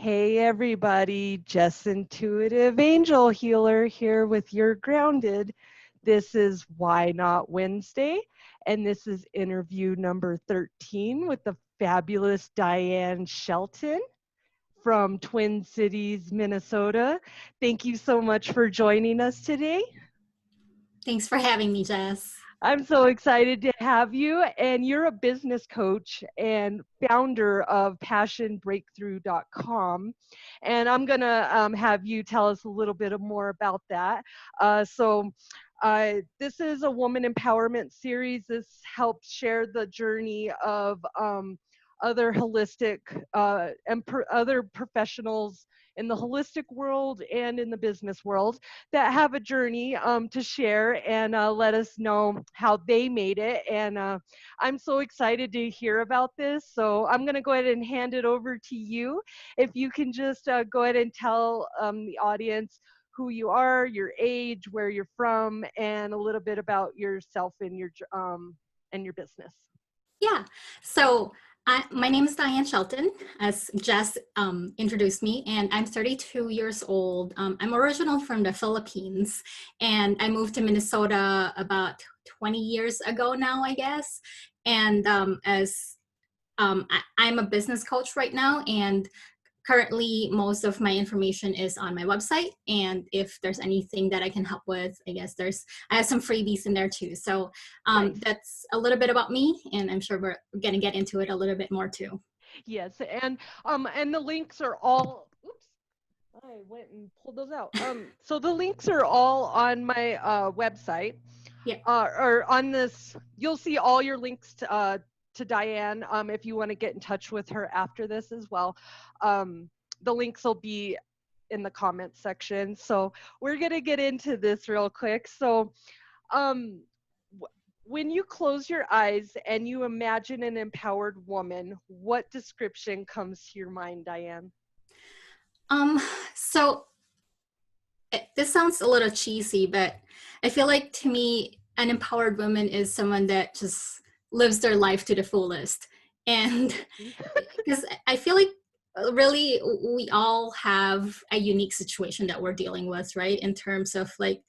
Hey everybody, Jess Intuitive Angel Healer here with your Grounded. This is Why Not Wednesday, and this is interview number 13 with the fabulous Diane Shelton from Twin Cities, Minnesota. Thank you so much for joining us today. Thanks for having me, Jess. I'm so excited to have you, and you're a business coach and founder of passionbreakthrough.com, and I'm gonna have you tell us a little bit more about that. This is a woman empowerment series. This helps share the journey of other holistic other professionals in the holistic world and in the business world that have a journey to share and let us know how they made it. And I'm so excited to hear about this. So I'm going to go ahead and hand it over to you. If you can just go ahead and tell the audience who you are, your age, where you're from, and a little bit about yourself and your business. Yeah, so my name is Diane Shelton, as Jess introduced me, and I'm 32 years old. I'm original from the Philippines, and I moved to Minnesota about 20 years ago now, I guess. And I'm a business coach right now, and currently most of my information is on my website, and if there's anything that I can help with, I have some freebies in there too. So Nice. That's a little bit about me, and I'm sure we're gonna get into it a little bit more too. Yes, and the links are all, oops, I went and pulled those out. So the links are all on my website. Yeah. Or on this, you'll see all your links to Diane if you want to get in touch with her after this as well. The links will be in the comments section. So we're going to get into this real quick. So when you close your eyes and you imagine an empowered woman, what description comes to your mind, Diane? So this sounds a little cheesy, but I feel like to me, an empowered woman is someone that just lives their life to the fullest. And because I feel like really we all have a unique situation that we're dealing with, right? In terms of like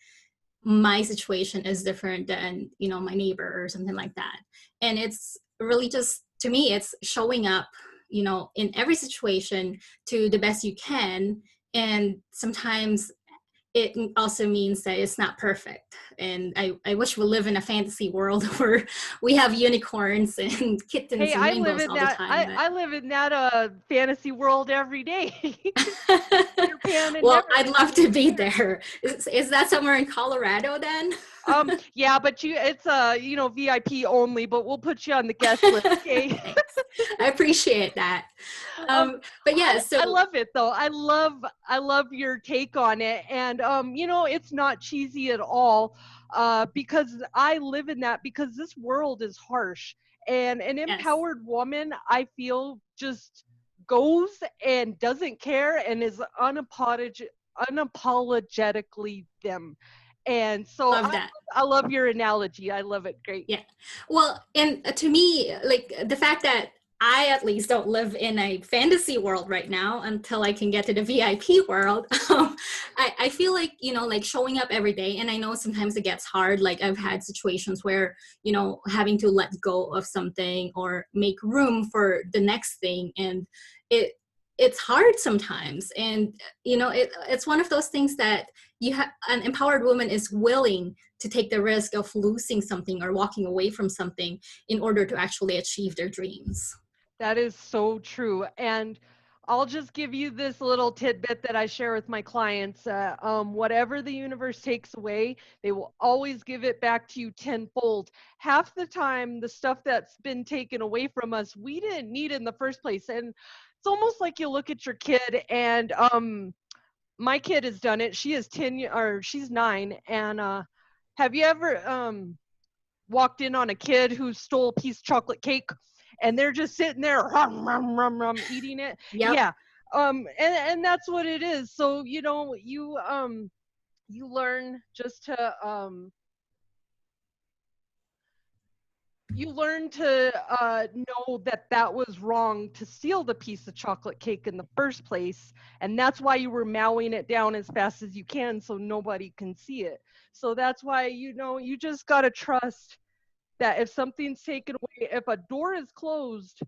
my situation is different than, my neighbor or something like that. And it's really just, to me, it's showing up, in every situation to the best you can. And sometimes it also means that it's not perfect. And I wish we live in a fantasy world where we have unicorns and kittens and rainbows all the time. I live in that fantasy world every day. Well, I'd love to be there. Is that somewhere in Colorado then? Yeah, but it's VIP only, but we'll put you on the guest list. Okay. Thanks. I appreciate that. But yeah, I love it though. I love your take on it, and it's not cheesy at all, because I live in that, because this world is harsh, and an empowered woman, I feel, just goes and doesn't care and is unapologetically them. And so I love your analogy. I love it. Great. Yeah. Well, and to me, like the fact that I at least don't live in a fantasy world right now until I can get to the VIP world. I feel like, like showing up every day. And I know sometimes it gets hard. Like I've had situations where, having to let go of something or make room for the next thing. And it's hard sometimes. And, it's one of those things that an empowered woman is willing to take the risk of losing something or walking away from something in order to actually achieve their dreams. That is so true. And I'll just give you this little tidbit that I share with my clients. Whatever the universe takes away, they will always give it back to you tenfold. Half the time, the stuff that's been taken away from us, we didn't need in the first place. And it's almost like you look at your kid, and my kid has done it. She is she's 9. And have you ever walked in on a kid who stole a piece of chocolate cake? And they're just sitting there eating it. Yep. Yeah. And that's what it is. So, you learn just to you learn to know that that was wrong to steal the piece of chocolate cake in the first place, and that's why you were mowing it down as fast as you can so nobody can see it. So that's why, you know, you just got to trust that if something's taken away, if a door is closed,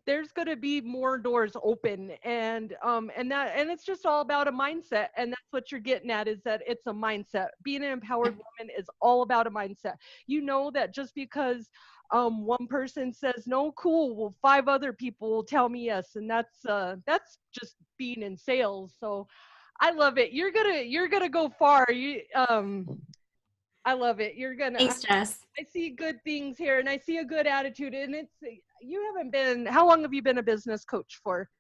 there's going to be more doors open. And it's just all about a mindset, and that's what you're getting at, is that it's a mindset. Being an empowered woman is all about a mindset. You know that just because one person says no, cool, well, 5 other people will tell me yes, and that's just being in sales. So I love it. You're gonna go far. I love it. Thanks, Jess. I see good things here, and I see a good attitude. And you haven't been, how long have you been a business coach for?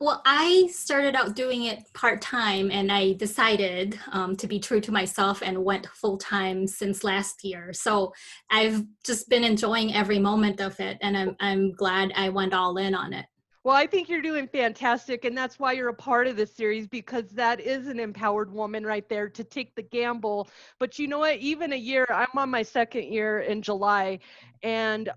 Well, I started out doing it part-time, and I decided to be true to myself and went full-time since last year. So I've just been enjoying every moment of it, and I'm glad I went all in on it. Well, I think you're doing fantastic, and that's why you're a part of this series, because that is an empowered woman right there to take the gamble. But you know what? Even a year, I'm on my 2nd year in July, and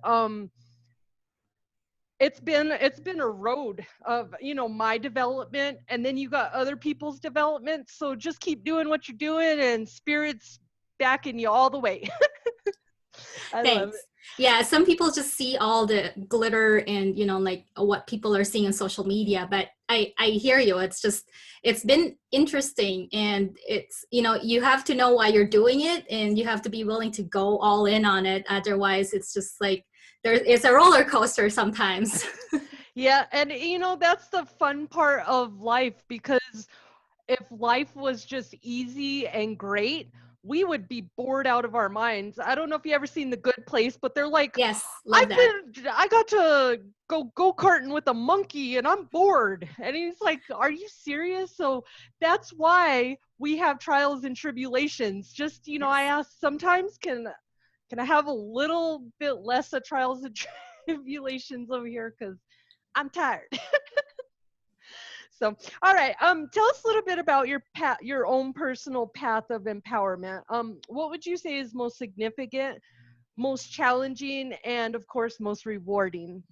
it's been a road of, you know, my development, and then you got other people's development. So just keep doing what you're doing, and spirit's backing you all the way. I love Thanks. it. Yeah, some people just see all the glitter and, you know, like what people are seeing on social media, but I hear you. It's been interesting, and it's, you know, you have to know why you're doing it, and you have to be willing to go all in on it. Otherwise, it's just like it's a roller coaster sometimes. Yeah, and you know, that's the fun part of life, because if life was just easy and great, we would be bored out of our minds. I don't know if you ever seen The Good Place, but they're like, Yes, love that. I got to go-karting with a monkey and I'm bored. And he's like, are you serious? So that's why we have trials and tribulations. Just, you know, I Yes. ask sometimes, can I have a little bit less of trials and tribulations over here? Because I'm tired. So, all right. Tell us a little bit about your own personal path of empowerment. What would you say is most significant, most challenging, and of course, most rewarding?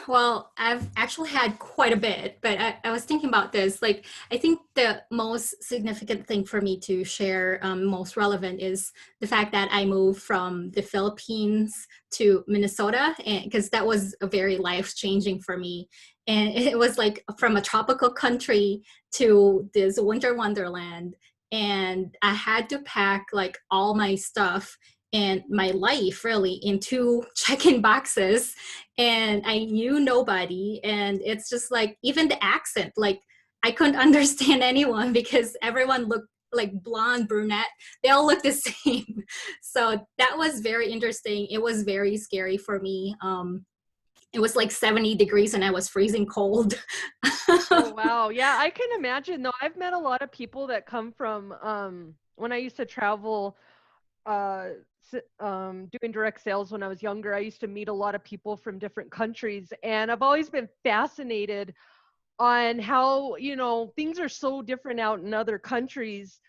Well, I've actually had quite a bit, but I was thinking about this. Like, I think the most significant thing for me to share, most relevant, is the fact that I moved from the Philippines to Minnesota, and because that was a very life-changing for me. And it was like from a tropical country to this winter wonderland. And I had to pack like all my stuff and my life really into check-in boxes, and I knew nobody. And it's just like, even the accent, like I couldn't understand anyone because everyone looked like blonde, brunette. They all look the same. So that was very interesting. It was very scary for me. It was like 70 degrees and I was freezing cold. Oh wow, yeah, I can imagine. Though I've met a lot of people that come from when I used to travel uh, doing direct sales when I was younger. I used to meet a lot of people from different countries, and I've always been fascinated on how, you know, things are so different out in other countries.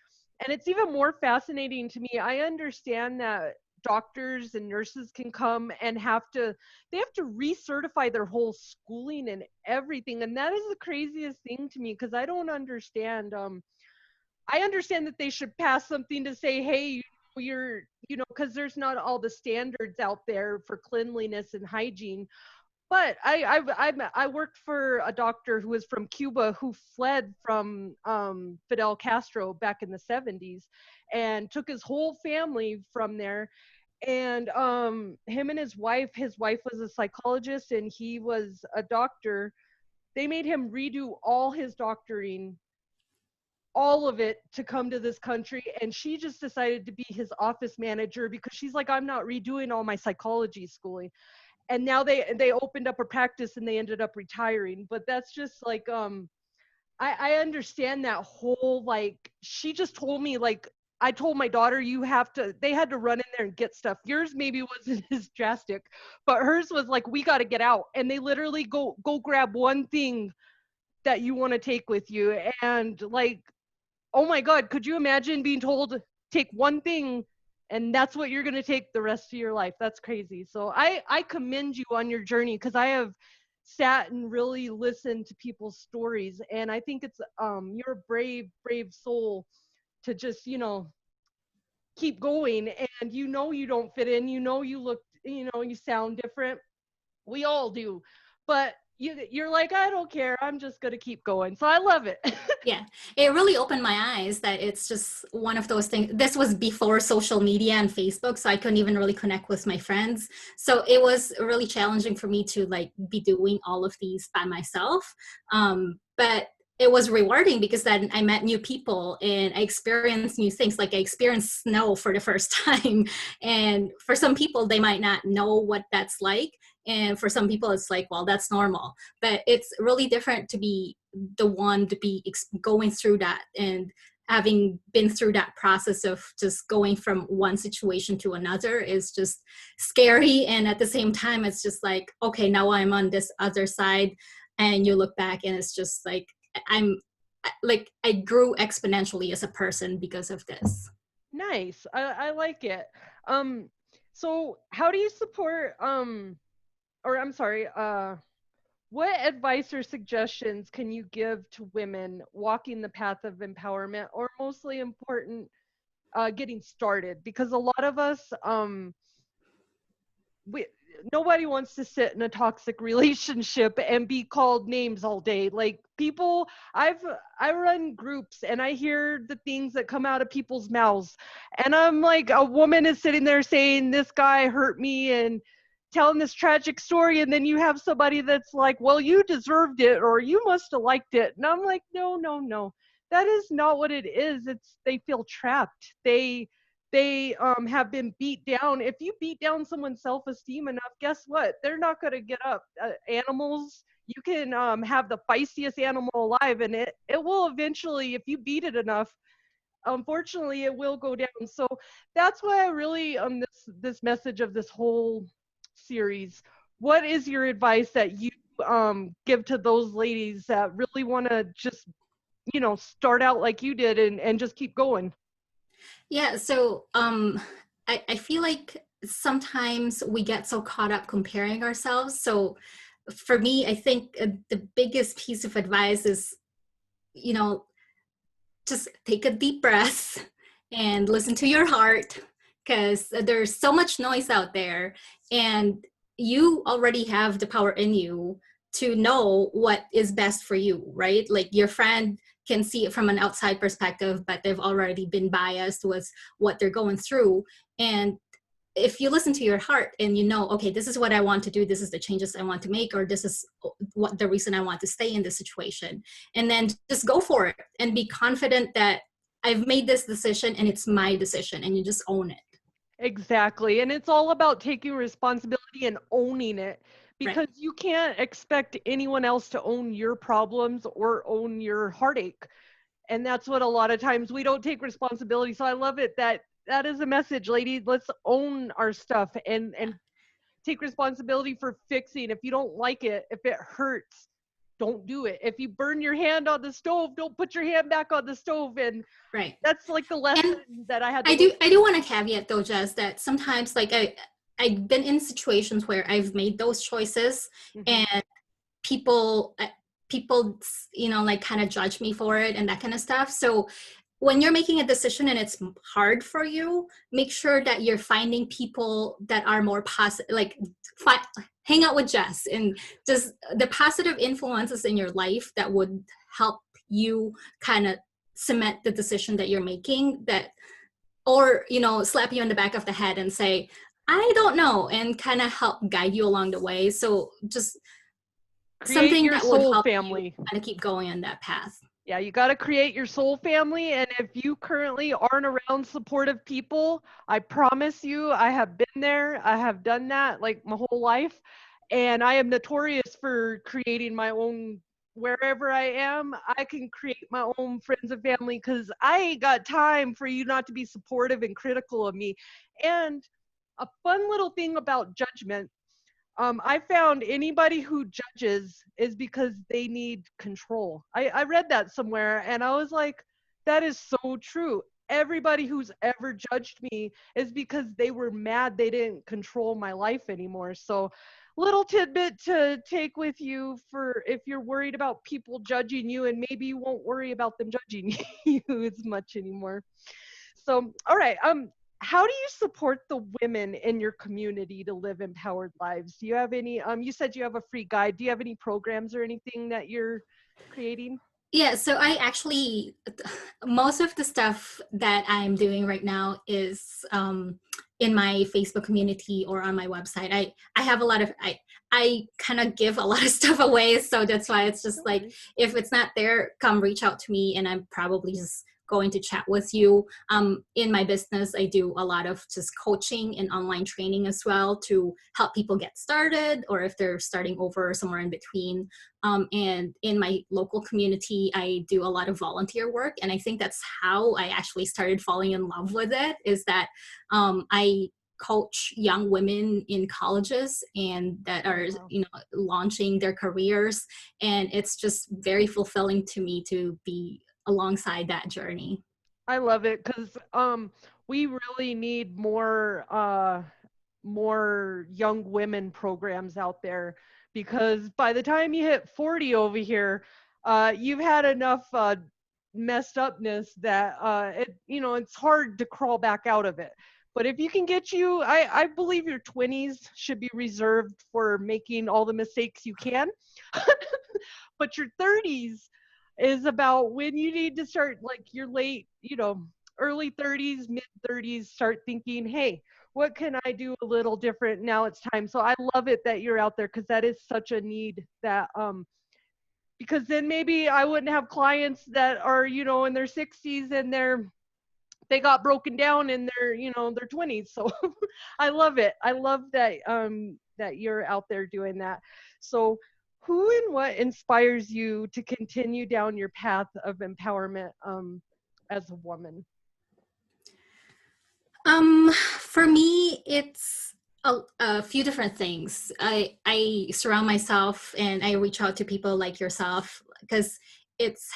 And it's even more fascinating to me. I understand that doctors and nurses can come and they have to recertify their whole schooling and everything. And that is the craziest thing to me, because I don't understand. I understand that they should pass something to say, hey, you're, you know, because there's not all the standards out there for cleanliness and hygiene. But I worked for a doctor who was from Cuba, who fled from Fidel Castro back in the 70s, and took his whole family from there. And him and his wife was a psychologist and he was a doctor. They made him redo all his doctoring, all of it, to come to this country. And she just decided to be his office manager, because she's like, I'm not redoing all my psychology schooling. And now they opened up a practice and they ended up retiring. But that's just like, I understand that whole, like, she just told me, like, I told my daughter, they had to run in there and get stuff. Yours maybe wasn't as drastic, but hers was like, we got to get out. And they literally go grab one thing that you want to take with you. And like, oh my God, could you imagine being told, take one thing and that's what you're going to take the rest of your life. That's crazy. So I commend you on your journey, because I have sat and really listened to people's stories, and I think it's you're a brave soul to just, you know, keep going. And you know you don't fit in, you know you look, you know, you sound different. We all do. But you're like, I don't care, I'm just going to keep going. So I love it. Yeah, it really opened my eyes that it's just one of those things. This was before social media and Facebook, so I couldn't even really connect with my friends. So it was really challenging for me to like be doing all of these by myself. But it was rewarding because then I met new people and I experienced new things. Like I experienced snow for the first time. And for some people, they might not know what that's like. And for some people, it's like, well, that's normal. But it's really different to be the one to be going through that, and having been through that process of just going from one situation to another is just scary. And at the same time, it's just like, okay, now I'm on this other side. And you look back and it's just like, I grew exponentially as a person because of this. Nice. I like it. So how do you support or I'm sorry, what advice or suggestions can you give to women walking the path of empowerment, or mostly important, getting started? Because a lot of us, we nobody wants to sit in a toxic relationship and be called names all day. Like people, I run groups and I hear the things that come out of people's mouths, and I'm like, a woman is sitting there saying this guy hurt me and telling this tragic story, and then you have somebody that's like, well, you deserved it, or you must have liked it. And I'm like, no, no, no, that is not what it is. It's, they feel trapped. They have been beat down. If you beat down someone's self-esteem enough, guess what? They're not going to get up. Animals, you can have the feistiest animal alive, and it will eventually, if you beat it enough, unfortunately, it will go down. So that's why I really this message of this whole series. What is your advice that you give to those ladies that really want to just, you know, start out like you did and just keep going? Yeah, so I feel like sometimes we get so caught up comparing ourselves. So for me, I think the biggest piece of advice is, you know, just take a deep breath and listen to your heart, because there's so much noise out there, and you already have the power in you to know what is best for you, right? Like your friend can see it from an outside perspective, but they've already been biased with what they're going through. And if you listen to your heart and you know, okay, this is what I want to do, this is the changes I want to make, or this is what the reason I want to stay in this situation, and then just go for it and be confident that I've made this decision and it's my decision, and you just own it. Exactly. And it's all about taking responsibility and owning it, Right. because you can't expect anyone else to own your problems or own your heartache. And that's what a lot of times we don't take responsibility. So I love it that that is a message, ladies. Let's own our stuff and take responsibility for fixing. If you don't like it, if it hurts, don't do it. If you burn your hand on the stove, don't put your hand back on the stove. And Right. that's like the lesson And that I had to I learn. do I do want to caveat though, Jess, that sometimes like I've been in situations where I've made those choices, Mhm. and people you know, like kind of judge me for it and that kind of stuff. So when you're making a decision and it's hard for you, make sure that you're finding people that are more positive, like hang out with Jess and just the positive influences in your life that would help you kind of cement the decision that you're making, that, or you know, slap you on the back of the head and say, I don't know, and kind of help guide you along the way. So just Create something your that would soul help you family. kind of keep going on that path. Yeah, you got to create your soul family. And if you currently aren't around supportive people, I promise you, I have been there. I have done that like my whole life. And I am notorious for creating my own, wherever I am, I can create my own friends and family, because I ain't got time for you not to be supportive and critical of me. And a fun little thing about judgment, I found anybody who judges is because they need control. I read that somewhere and I was like, that is so true. everybody who's ever judged me is because they were mad they didn't control my life anymore. So little tidbit to take with you for if you're worried about people judging you, and maybe you won't worry about them judging you as much anymore. So, all right. How do you support the women in your community to live empowered lives? Do you have any, you said you have a free guide. Do you have any programs or anything that you're creating? Yeah, so I actually, most of the stuff that I'm doing right now is in my Facebook community or on my website. I have a lot of, I kind of give a lot of stuff away. So that's why it's just Don't like, worry. if it's not there, come reach out to me and I'm probably just going to chat with you. In my business, I do a lot of just coaching and online training as well to help people get started, or if they're starting over somewhere in between. And in my local community, I do a lot of volunteer work. And I think that's how I actually started falling in love with it, is that I coach young women in colleges and that are, Wow. launching their careers. And it's just very fulfilling to me to be alongside that journey. I love it because we really need more young women programs out there, because by the time you hit 40 over here, you've had enough messed upness that it's hard to crawl back out of it. But if you can get I believe your 20s should be reserved for making all the mistakes you can. But your 30s is about when you need to start, like your late, early 30s, mid 30s, start thinking, hey, what can I do a little different? Now it's time. So I love it that you're out there, because that is such a need that because then maybe I wouldn't have clients that are, in their 60s and they got broken down in their 20s. So I love it. I love that you're out there doing that. So who and what inspires you to continue down your path of empowerment as a woman? For me, it's a few different things. I surround myself and I reach out to people like yourself, because it's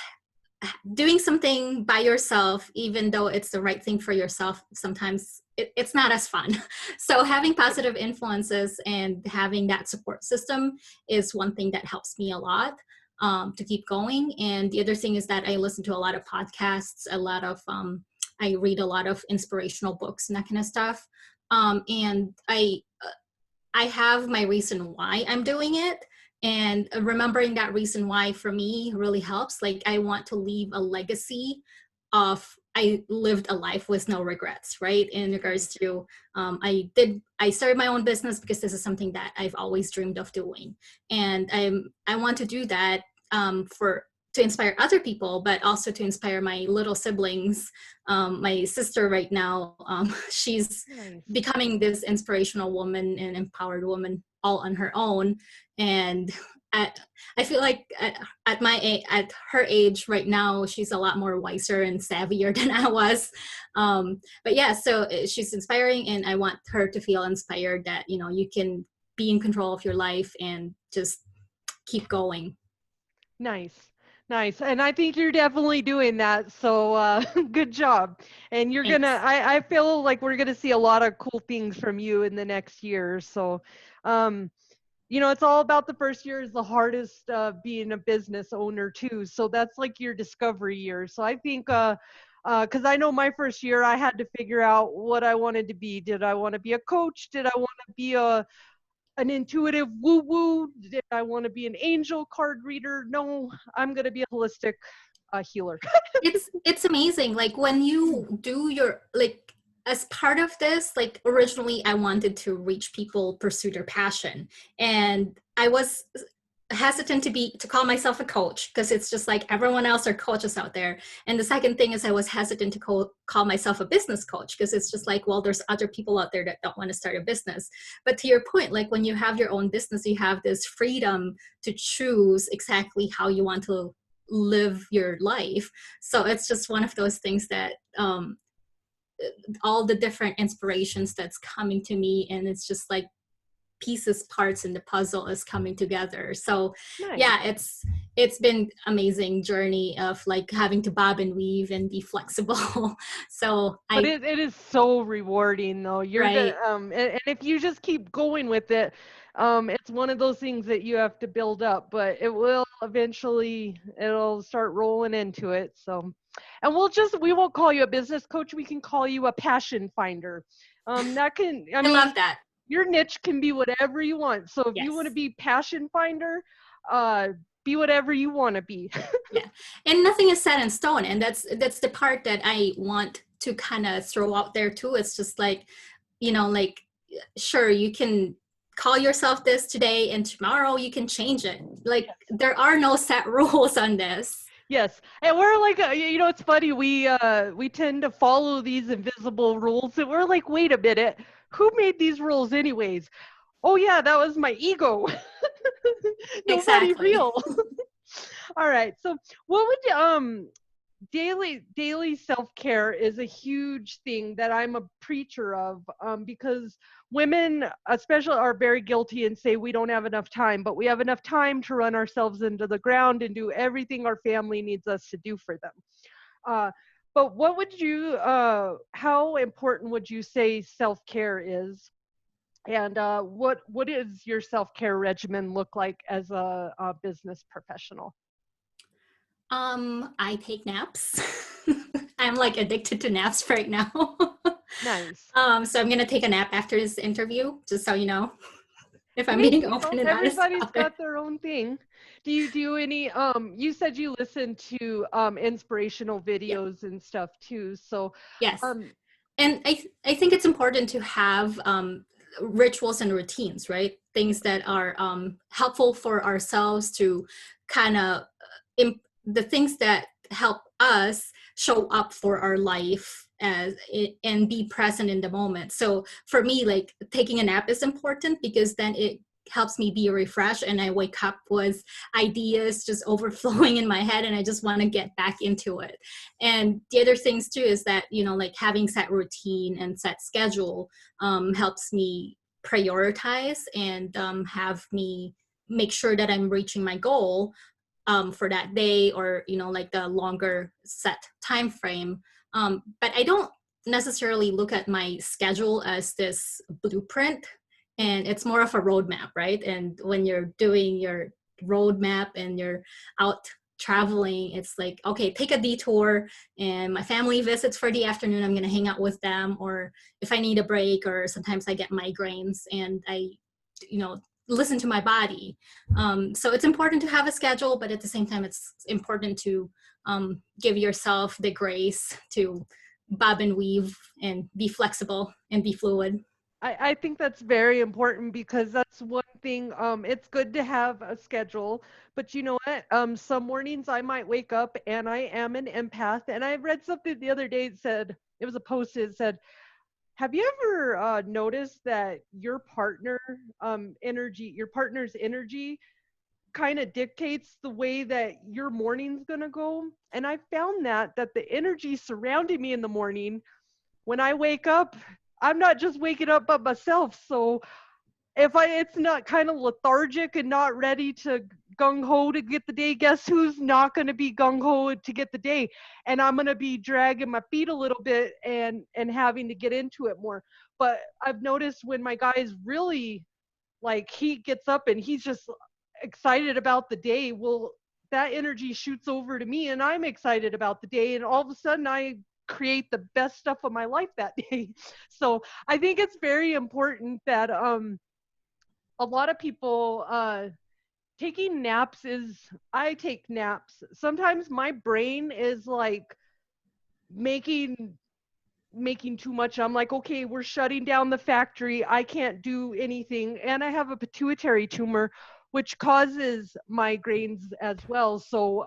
doing something by yourself, even though it's the right thing for yourself, sometimes it's not as fun. So having positive influences and having that support system is one thing that helps me a lot, to keep going. And the other thing is that I listen to a lot of podcasts, I read a lot of inspirational books and that kind of stuff. And I have my reason why I'm doing it. And remembering that reason why for me really helps. Like, I want to leave a legacy of I lived a life with no regrets, right? In regards Right. to, I started my own business because this is something that I've always dreamed of doing. And I want to do that, to inspire other people, but also to inspire my little siblings. My sister right now, she's Nice. becoming this inspirational woman and empowered woman all on her own. And at, I feel like at her age right now, she's a lot more wiser and savvier than I was. But yeah, so she's inspiring, and I want her to feel inspired that you can be in control of your life and just keep going. Nice. Nice. And I think you're definitely doing that. So good job. And you're gonna Thanks. I feel like we're gonna see a lot of cool things from you in the next year. So um it's all about the first year is the hardest, being a business owner too. So that's like your discovery year. So I think because I know my first year I had to figure out what I wanted to be. Did I want to be a coach? Did I want to be an intuitive woo woo? Did I want to be an angel card reader? No, I'm going to be a holistic healer. It's amazing, like when you do your, like, as part of this, like originally I wanted to reach people, pursue their passion, and I was hesitant to call myself a coach, because it's just like everyone else are coaches out there. And the second thing is I was hesitant to call myself a business coach, because it's just like, well, there's other people out there that don't want to start a business. But to your point, like when you have your own business, you have this freedom to choose exactly how you want to live your life. So it's just one of those things that, all the different inspirations that's coming to me, and it's just like parts in the puzzle is coming together. So Nice. yeah, it's been amazing journey of like having to bob and weave and be flexible. So But I, it is so rewarding though. right. And if you just keep going with it, it's one of those things that you have to build up, but it will eventually, it'll start rolling into it. So, and we won't call you a business coach. We can call you a passion finder. That can, I I mean, love that. your niche can be whatever you want. So if you want to Yes. be passion finder, uh, be whatever you want to be. Yeah. And nothing is set in stone. And that's the part that I want to kind of throw out there too. It's just like, like, sure, you can call yourself this today and tomorrow you can change it. Like, there are no set rules on this. Yes, and we're like, it's funny. We tend to follow these invisible rules, and we're like, wait a minute, who made these rules anyways? Oh yeah, that was my ego. Nobody Exactly. real. All right. So, what would daily self-care is a huge thing that I'm a preacher of, because women especially are very guilty and say we don't have enough time, but we have enough time to run ourselves into the ground and do everything our family needs us to do for them. uh, but what would you how important would you say self-care is, and what is your self-care regimen look like as a business professional? I take naps. I'm like addicted to naps right now. Nice. So I'm gonna take a nap after this interview, just so you know, if I'm Hey, being open and honest everybody's about it. got their own thing. Do you do any you said you listen to inspirational Yep. videos and stuff too. So Yes. um And I think it's important to have rituals and routines, right? Things that are helpful for ourselves to kind of the things that help us show up for our life as and be present in the moment. So for me, like taking a nap is important because then it helps me be refreshed and I wake up with ideas just overflowing in my head and I just want to get back into it. And the other things too is that, like having set routine and set schedule helps me prioritize and have me make sure that I'm reaching my goal for that day or like the longer set time frame. But I don't necessarily look at my schedule as this blueprint, and it's more of a roadmap, right? And when you're doing your roadmap and you're out traveling, it's like, okay, take a detour and my family visits for the afternoon, I'm going to hang out with them, or if I need a break, or sometimes I get migraines and I you know listen to my body. So it's important to have a schedule, but at the same time, it's important to give yourself the grace to bob and weave and be flexible and be fluid. I think that's very important because that's one thing. It's good to have a schedule, but you know what? Some mornings I might wake up and I am an empath. And I read something the other day that said, it was a post that said, have you ever noticed that your partner's energy kind of dictates the way that your morning's gonna go? And I found that the energy surrounding me in the morning, when I wake up, I'm not just waking up by myself. So if it's not kind of lethargic and not ready to gung ho to get the day, guess who's not going to be gung ho to get the day? And I'm going to be dragging my feet a little bit and having to get into it more. But I've noticed when my guy is really like, he gets up and he's just excited about the day, well, that energy shoots over to me and I'm excited about the day, and all of a sudden I create the best stuff of my life that day. So I think it's very important that a lot of people taking naps is, I take naps. Sometimes my brain is like making too much. I'm like, okay, we're shutting down the factory. I can't do anything. And I have a pituitary tumor, which causes migraines as well. So,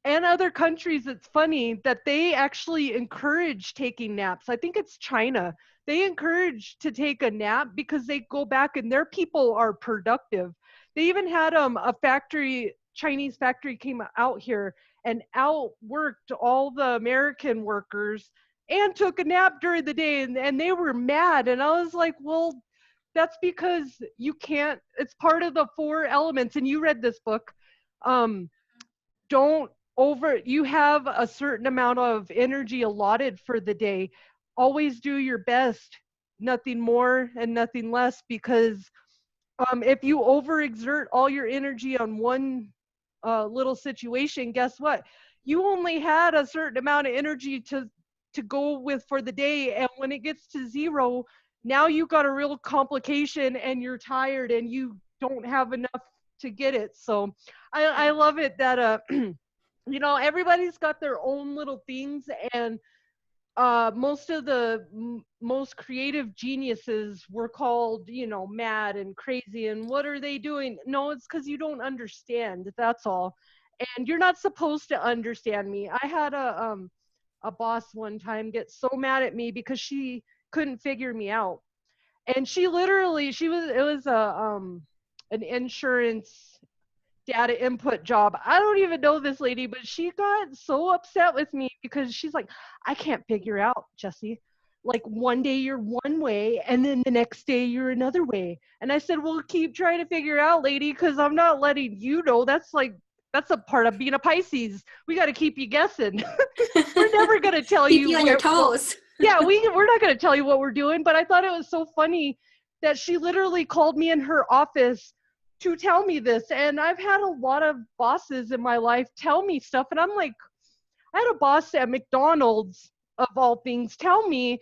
and other countries, it's funny that they actually encourage taking naps. I think it's China. They encourage to take a nap because they go back and their people are productive. They even had a factory, Chinese factory came out here and outworked all the American workers and took a nap during the day, and they were mad. And I was like, well, that's because you can't, it's part of the four elements. And you read this book. Don't you have a certain amount of energy allotted for the day. Always do your best, nothing more and nothing less, because if you overexert all your energy on one little situation, guess what? You only had a certain amount of energy to go with for the day, and when it gets to zero, now you got a real complication, and you're tired, and you don't have enough to get it. So, I love it that everybody's got their own little things, and most of the most creative geniuses were called, mad and crazy. And what are they doing? No, it's because you don't understand. That's all. And you're not supposed to understand me. I had a boss one time get so mad at me because she couldn't figure me out. And she literally, it was an insurance data input job. I don't even know this lady, but she got so upset with me because she's like, I can't figure out, Jesse. Like one day you're one way and then the next day you're another way. And I said, well, keep trying to figure out, lady, because I'm not letting you know. That's a part of being a Pisces. We got to keep you guessing. We're never going to tell Keep you you on your toes. yeah, we're not going to tell you what we're doing. But I thought it was so funny that she literally called me in her office to tell me this. And I've had a lot of bosses in my life tell me stuff. And I'm like, I had a boss at McDonald's, of all things, tell me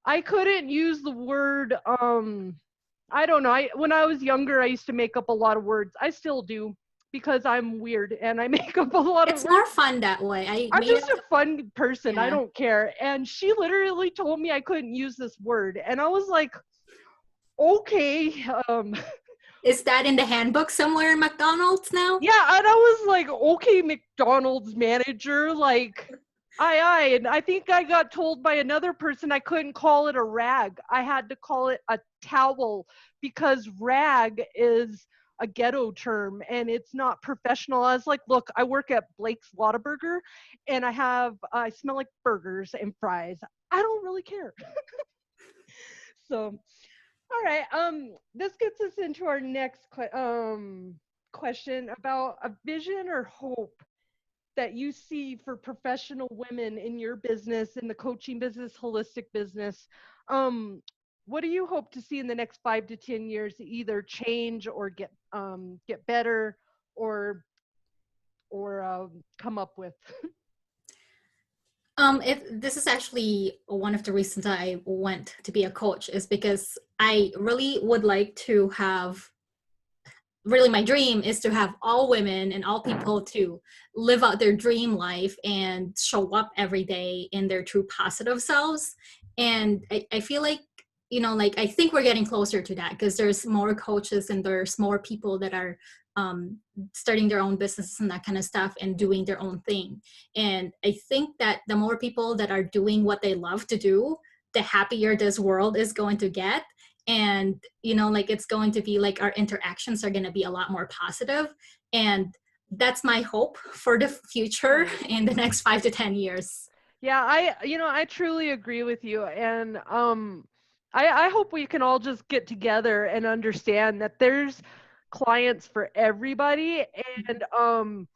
I couldn't use the word, I don't know. When I was younger, I used to make up a lot of words. I still do because I'm weird and I make up a lot of It's words. more fun that way. I'm just a fun person. I Yeah. don't care. And she literally told me I couldn't use this word. And I was like, okay. Is that in the handbook somewhere in McDonald's now? Yeah, and I was like, okay, McDonald's manager, like, aye. And I think I got told by another person I couldn't call it a rag. I had to call it a towel because rag is a ghetto term and it's not professional. I was like, look, I work at Blake's Whataburger and I smell like burgers and fries. I don't really care. So, all right. This gets us into our next question about a vision or hope that you see for professional women in your business, in the coaching business, holistic business. What do you hope to see in the next 5 to 10 years to either change or get better or come up with? If this is actually one of the reasons I went to be a coach is because I really would like to have, really my dream is to have all women and all people to live out their dream life and show up every day in their true positive selves. And I feel like, like I think we're getting closer to that because there's more coaches and there's more people that are starting their own businesses and that kind of stuff and doing their own thing. And I think that the more people that are doing what they love to do, the happier this world is going to get. And like it's going to be like our interactions are going to be a lot more positive. And that's my hope for the future in the next 5 to 10 years. Yeah, I truly agree with you. And I hope we can all just get together and understand that there's clients for everybody, and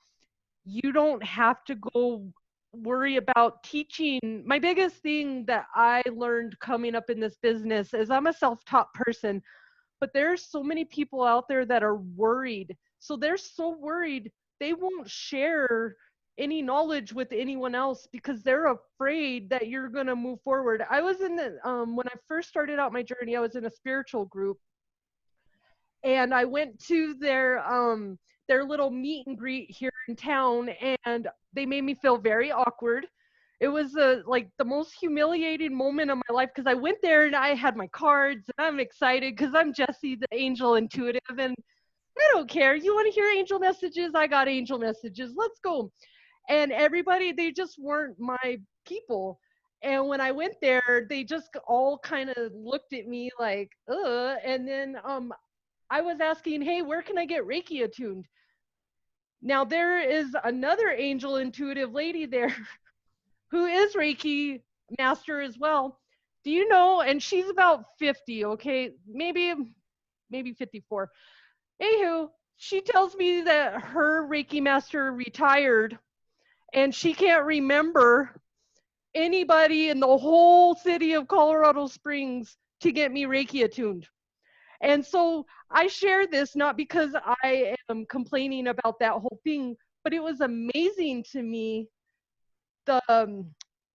you don't have to go worry about teaching. My biggest thing that I learned coming up in this business is I'm a self-taught person, but there's so many people out there that are worried. So they're so worried they won't share any knowledge with anyone else because they're afraid that you're going to move forward. I was in the when I first started out my journey, I was in a spiritual group, and I went to their little meet and greet here in town, and they made me feel very awkward. It was like the most humiliating moment of my life because I went there and I had my cards and I'm excited because I'm Jessie, the angel intuitive, and I don't care. You want to hear angel messages? I got angel messages. Let's go. And everybody, they just weren't my people. And when I went there, they just all kind of looked at me like, and then I was asking, hey, where can I get Reiki attuned? Now, there is another angel intuitive lady there who is Reiki master as well. Do you know? And she's about 50, okay? Maybe 54. Anywho, she tells me that her Reiki master retired and she can't remember anybody in the whole city of Colorado Springs to get me Reiki attuned. And so I share this not because I am complaining about that whole thing, but it was amazing to me the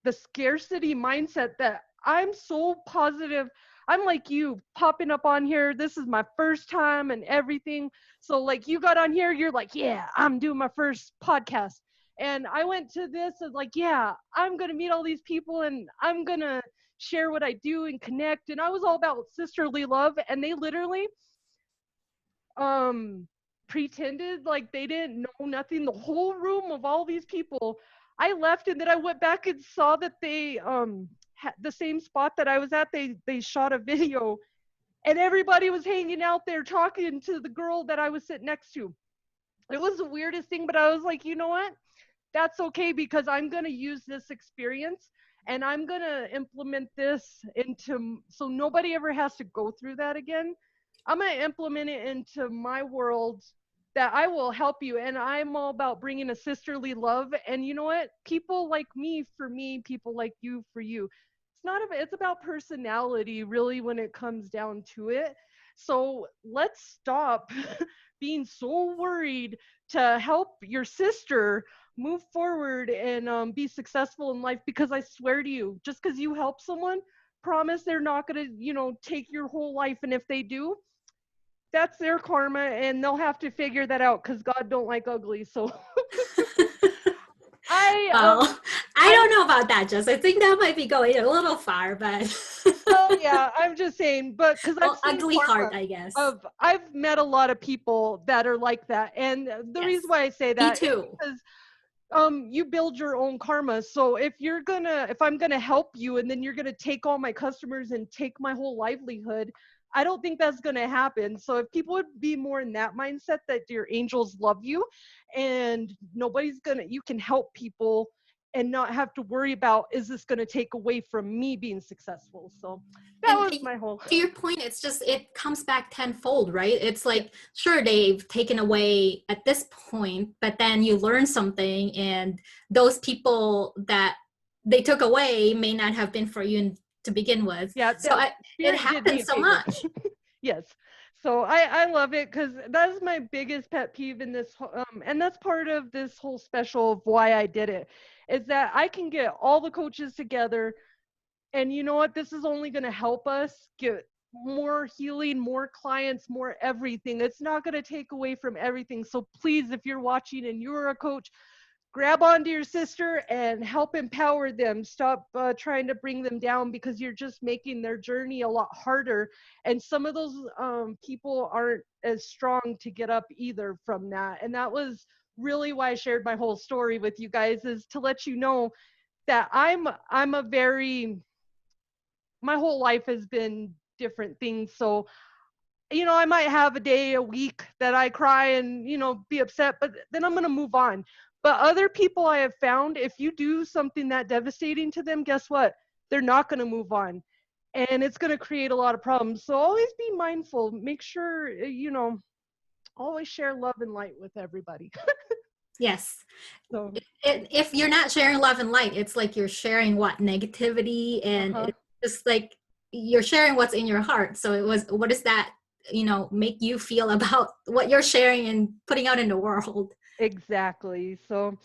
the scarcity mindset that I'm so positive. I'm like you, popping up on here. This is my first time and everything. So like you got on here, you're like, yeah, I'm doing my first podcast. And I went to this as like, yeah, I'm gonna meet all these people and I'm gonna share what I do and connect. And I was all about sisterly love, and they literally um pretended like they didn't know nothing. The whole room of all these people, I left and then I went back and saw that they the same spot that I was at, they shot a video and everybody was hanging out there talking to the girl that I was sitting next to. It was the weirdest thing, but I was like, you know what, that's okay, because I'm going to use this experience and I'm going to implement this into, so nobody ever has to go through that again. I'm going to implement it into my world, that I will help you. And I'm all about bringing a sisterly love. And you know what? People like me for me, people like you for you. It's not about, it's about personality really when it comes down to it. So let's stop being so worried to help your sister move forward and be successful in life, because I swear to you, just because you help someone, promise they're not going to, you know, take your whole life. And if they do, that's their karma and they'll have to figure that out, because God don't like ugly. So Well, I don't know about that, Jess. I think that might be going a little far, but well, yeah, I'm just saying, but because well, I've seen ugly karma heart, I guess. I've met a lot of people that are like that. And the Yes, reason why I say me that is too. because you build your own karma. So if I'm gonna help you and then you're gonna take all my customers and take my whole livelihood, I don't think that's gonna happen. So if people would be more in that mindset, that your angels love you and you can help people and not have to worry about, is this gonna take away from me being successful? So that And was my whole. to your point, it's just, it comes back tenfold, right? It's like, sure, they've taken away at this point, but then you learn something, and those people that they took away may not have been for you to begin with. Yeah, So it Spirit did me a happens so favor. much. Yes. So I love it, because that is my biggest pet peeve in this, and that's part of this whole special of why I did it, is that I can get all the coaches together, and you know what? This is only going to help us get more healing, more clients, more everything. It's not going to take away from everything. So please, if you're watching and you're a coach, grab onto your sister and help empower them. Stop trying to bring them down, because you're just making their journey a lot harder. And some of those people aren't as strong to get up either from that. And that was really why I shared my whole story with you guys, is to let you know that I'm a very, my whole life has been different things. So, you know, I might have a day a week that I cry and, you know, be upset, but then I'm going to move on. But other people I have found, if you do something that devastating to them, guess what? They're not going to move on. And it's going to create a lot of problems. So always be mindful. Make sure, you know, always share love and light with everybody. Yes. So, If you're not sharing love and light, it's like you're sharing what, negativity, and uh-huh. it's just like you're sharing what's in your heart. So what does that, make you feel about what you're sharing and putting out in the world? Exactly. So,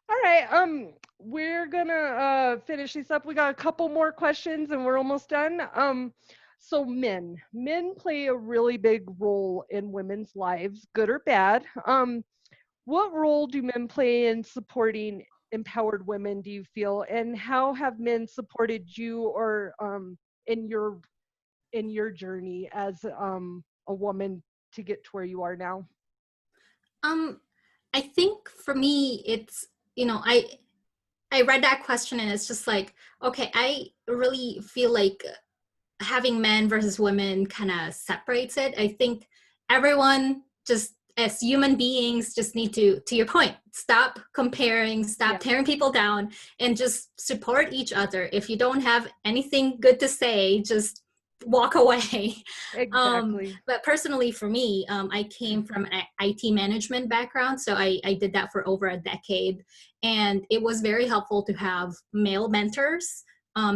all right, we're gonna finish this up. We got a couple more questions and we're almost done. So men play a really big role in women's lives, good or bad. What role do men play in supporting empowered women, do you feel? And how have men supported you, or in your journey as a woman to get to where you are now? Um, I think for me, it's, I read that question and it's just like, okay, I really feel like having men versus women kind of separates it. I think everyone, just as human beings, just need to your point, stop comparing, stop Yeah. tearing people down, and just support each other. If you don't have anything good to say, just walk away. Exactly. But personally for me, I came from an IT management background, so I did that for over a decade, and it was very helpful to have male mentors.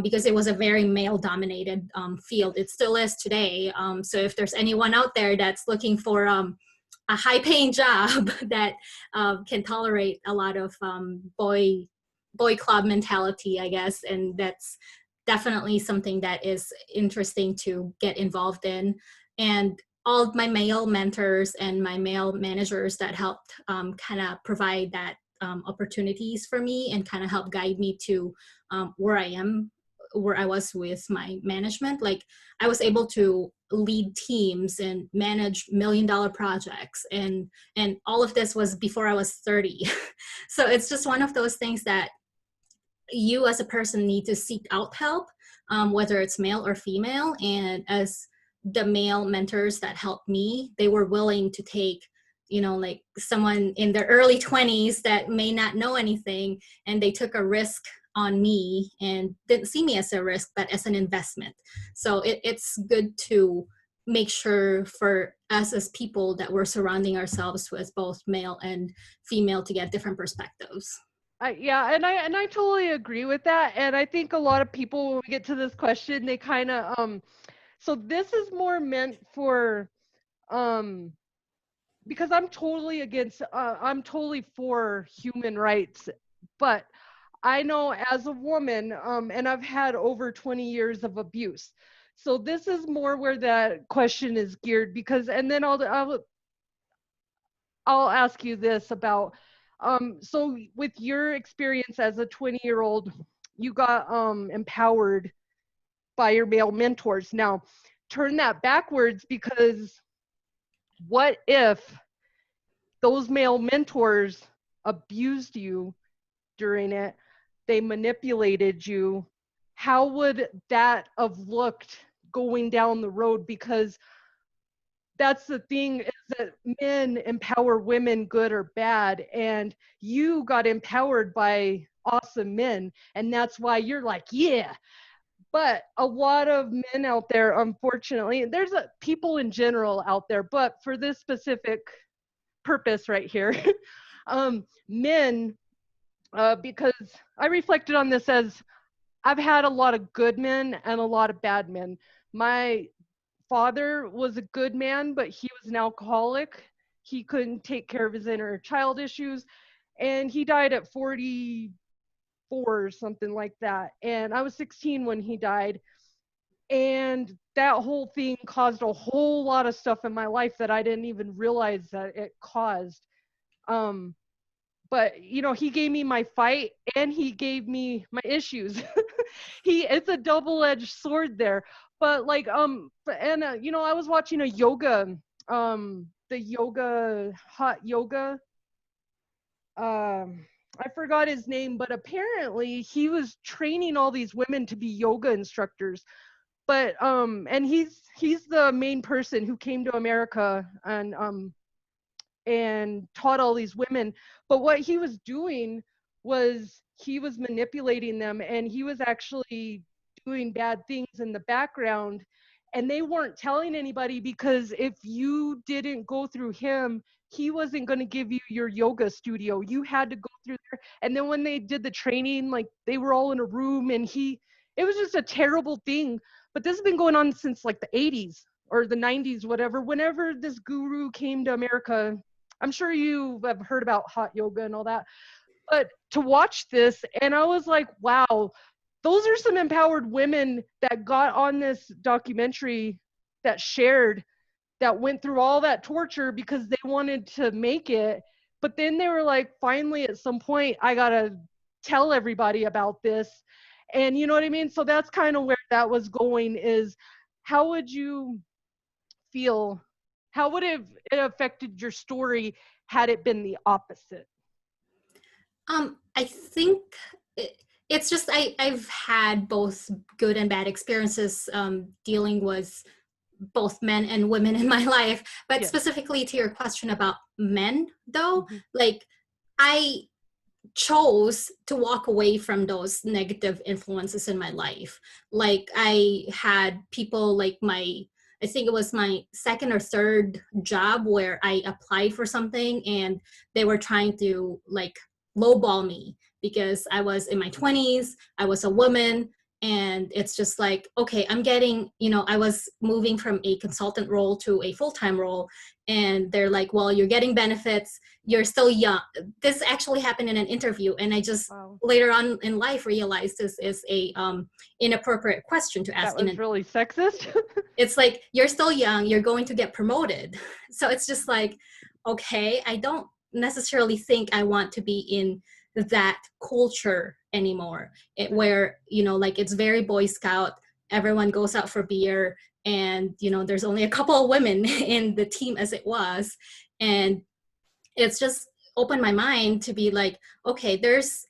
Because it was a very male dominated field. It still is today. So if there's anyone out there that's looking for a high paying job that can tolerate a lot of boy club mentality, I guess, and that's definitely something that is interesting to get involved in. And all of my male mentors and my male managers that helped kind of provide that opportunities for me and kind of help guide me to where I am, where I was with my management. Like I was able to lead teams and manage $1 million projects, and all of this was before I was 30. So it's just one of those things that you as a person need to seek out help, whether it's male or female. And as the male mentors that helped me, they were willing to take, like someone in their early 20s that may not know anything, and they took a risk on me and didn't see me as a risk, but as an investment. So it's good to make sure for us as people that we're surrounding ourselves with both male and female to get different perspectives. Yeah, and I totally agree with that. And I think a lot of people, when we get to this question, they kind of so this is more meant for um because I'm totally for human rights, but I know as a woman, and I've had over 20 years of abuse. So this is more where that question is geared because, and then I'll ask you this about, so with your experience as a 20-year-old, you got empowered by your male mentors. Now, turn that backwards, because what if those male mentors abused you during it? They manipulated you. How would that have looked going down the road? Because that's the thing, is that men empower women, good or bad, and you got empowered by awesome men, and that's why you're like, yeah. But a lot of men out there, unfortunately, there's people in general out there, but for this specific purpose right here, men, because I reflected on this as I've had a lot of good men and a lot of bad men. My father was a good man, but he was an alcoholic. He couldn't take care of his inner child issues, and he died at 44 or something like that. And I was 16 when he died. And that whole thing caused a whole lot of stuff in my life that I didn't even realize that it caused. Um, but he gave me my fight and he gave me my issues. It's a double-edged sword there. But like and I was watching a yoga, the yoga, hot yoga, I forgot his name, but apparently he was training all these women to be yoga instructors. But and he's the main person who came to America and taught all these women. But what he was doing was he was manipulating them, and he was actually doing bad things in the background, and they weren't telling anybody, because if you didn't go through him, he wasn't going to give you your yoga studio. You had to go through there. And then when they did the training, like they were all in a room, and it was just a terrible thing. But this has been going on since like the 80s or the 90s, whatever. Whenever this guru came to America, I'm sure you have heard about hot yoga and all that. But to watch this, and I was like, wow, those are some empowered women that got on this documentary, that shared, that went through all that torture because they wanted to make it. But then they were like, finally, at some point, I got to tell everybody about this. And you know what I mean? So that's kind of where that was going, is how would you feel? How would it affected your story had it been the opposite? I think it's just I've had both good and bad experiences dealing with both men and women in my life. But Yes. specifically to your question about men, though, Mm-hmm. like I chose to walk away from those negative influences in my life. Like I had people like I think it was my second or third job where I applied for something and they were trying to like lowball me because I was in my 20s, I was a woman, and it's just like, okay, I'm getting, I was moving from a consultant role to a full-time role, and they're like, well, you're getting benefits, you're still young. This actually happened in an interview, and I just Wow. later on in life realized this is a inappropriate question to ask. That was really sexist. It's like, you're still young, you're going to get promoted. So it's just like, okay, I don't necessarily think I want to be in that culture anymore, where, like it's very Boy Scout, everyone goes out for beer, and there's only a couple of women in the team as it was. And it's just opened my mind to be like, okay, there's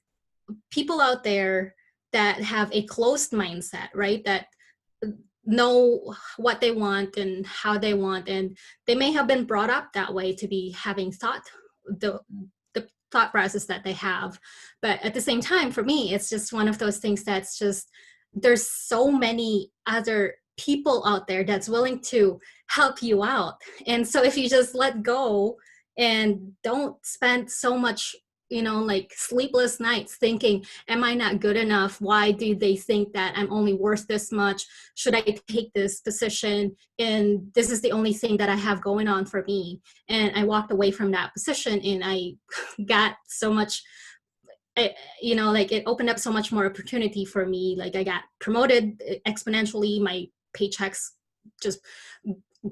people out there that have a closed mindset, right? That know what they want and how they want, and they may have been brought up that way to be having the thought process that they have. But at the same time, for me, it's just one of those things that's just, there's so many other people out there that's willing to help you out. And so if you just let go and don't spend so much, like sleepless nights thinking, am I not good enough? Why do they think that I'm only worth this much? Should I take this position? And this is the only thing that I have going on for me. And I walked away from that position, and I got so much, like it opened up so much more opportunity for me. Like I got promoted exponentially. My paychecks just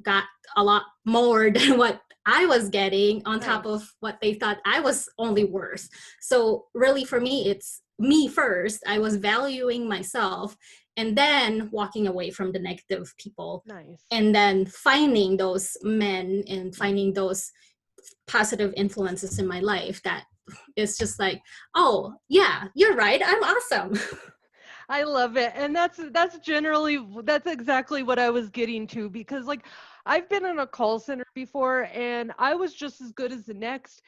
got a lot more than what I was getting on top of what they thought I was only worth. So really for me, it's me first. I was valuing myself, and then walking away from the negative people. Nice. And then finding those men and finding those positive influences in my life that is just like, oh yeah, you're right, I'm awesome. I love it. And that's exactly what I was getting to, because like I've been in a call center before and I was just as good as the next,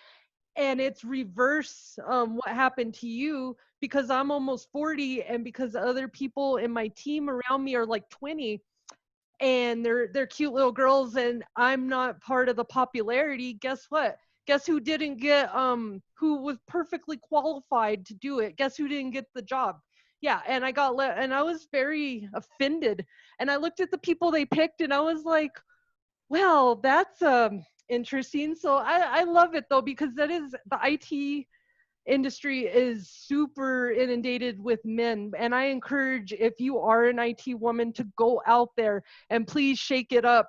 and it's reverse what happened to you, because I'm almost 40 and because other people in my team around me are like 20 and they're cute little girls and I'm not part of the popularity. Guess what? Guess who didn't get who was perfectly qualified to do it? Guess who didn't get the job? Yeah, and I got and I was very offended. And I looked at the people they picked and I was like, well, that's interesting. So I love it though, because that is, the IT industry is super inundated with men, and I encourage, if you are an IT woman, to go out there and please shake it up.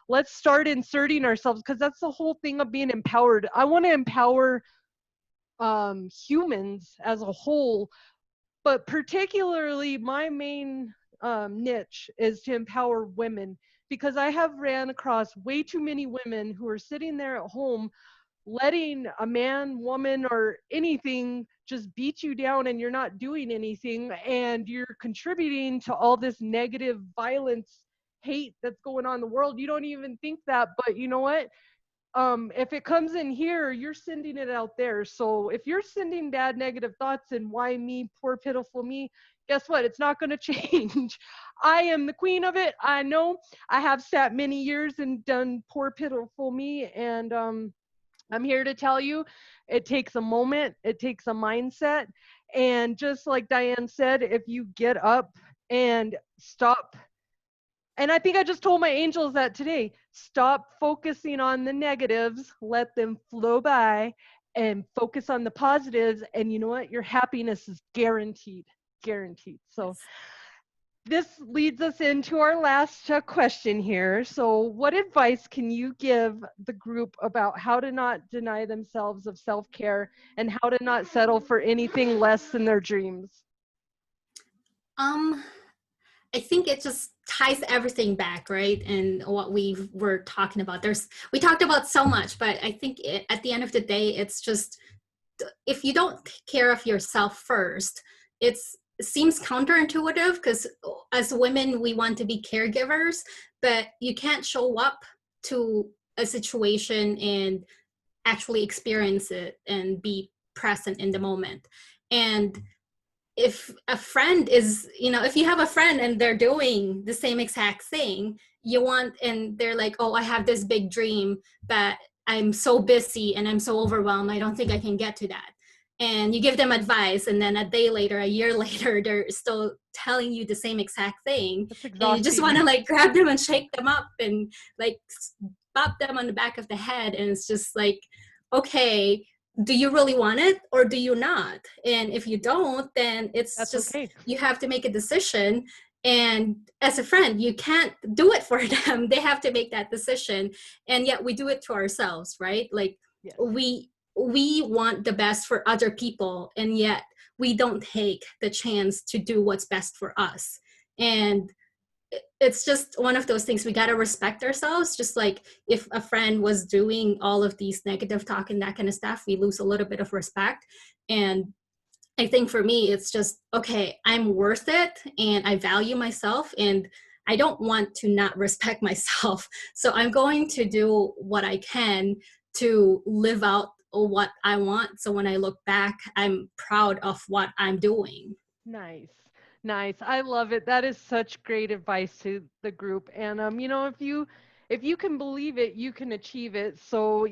Let's start inserting ourselves, because that's the whole thing of being empowered. I want to empower humans as a whole, but particularly my main niche is to empower women, because I have ran across way too many women who are sitting there at home letting a man, woman, or anything just beat you down, and you're not doing anything, and you're contributing to all this negative violence, hate that's going on in the world. You don't even think that, but you know what? If it comes in here, you're sending it out there. So if you're sending bad negative thoughts and why me, poor pitiful me, guess what? It's not going to change. I am the queen of it. I know. I have sat many years and done poor pitiful me, and I'm here to tell you, it takes a moment, it takes a mindset. And just like Diane said, if you get up and stop, and I think I just told my angels that today, stop focusing on the negatives, let them flow by, and focus on the positives. And you know what? Your happiness is guaranteed, guaranteed. So this leads us into our last question here. So what advice can you give the group about how to not deny themselves of self-care and how to not settle for anything less than their dreams? I think it just ties everything back, right? And what we were talking about, we talked about so much, but I think at the end of the day, it's just, if you don't take care of yourself first, it seems counterintuitive, because as women, we want to be caregivers, but you can't show up to a situation and actually experience it and be present in the moment. And if a friend is, if you have a friend and they're doing the same exact thing you want, and they're like, oh, I have this big dream, but I'm so busy and I'm so overwhelmed, I don't think I can get to that. And you give them advice, and then a day later, a year later, they're still telling you the same exact thing. That's And you just exhausting. want to like grab them and shake them up and like pop them on the back of the head. And it's just like, okay, do you really want it or do you not? And if you don't, then it's That's just, okay. you have to make a decision. And as a friend, you can't do it for them. They have to make that decision. And yet we do it to ourselves, right? Like Yes. we want the best for other people, and yet we don't take the chance to do what's best for us. And it's just one of those things, we got to respect ourselves. Just like if a friend was doing all of these negative talk and that kind of stuff, we lose a little bit of respect. And I think for me, it's just, okay, I'm worth it and I value myself, and I don't want to not respect myself. So I'm going to do what I can to live out what I want. So when I look back, I'm proud of what I'm doing. Nice. Nice. I love it. That is such great advice to the group. And if you can believe it, you can achieve it. So,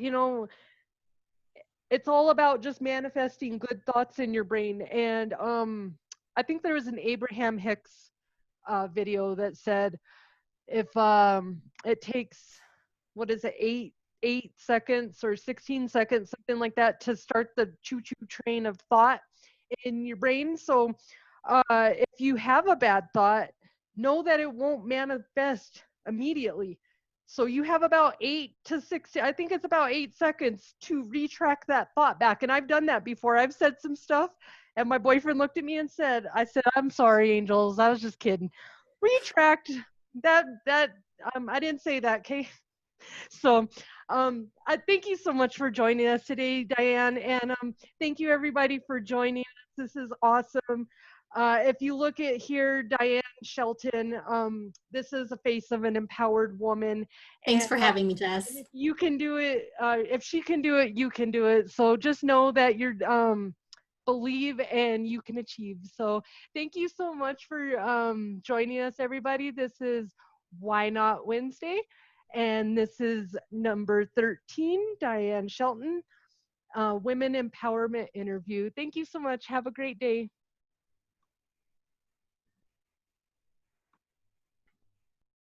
it's all about just manifesting good thoughts in your brain. And I think there was an Abraham Hicks video that said if it takes, what is it, 8 seconds or 16 seconds, something like that, to start the choo-choo train of thought in your brain. So if you have a bad thought, know that it won't manifest immediately. So you have about 8 to 16, I think it's about 8 seconds to retract that thought back. And I've done that before. I've said some stuff and my boyfriend looked at me and said, I'm sorry, Angels. I was just kidding. Retract that, I didn't say that. Okay. So I thank you so much for joining us today, Diane. And thank you everybody for joining us. This is awesome. If you look at here, Diane Shelton, this is a face of an empowered woman. Thanks And for having me, Jess. if you can do it, if she can do it, you can do it. So just know that you're believe and you can achieve. So thank you so much for joining us, everybody. This is Why Not Wednesday. And this is number 13, Diane Shelton, Women Empowerment Interview. Thank you so much. Have a great day.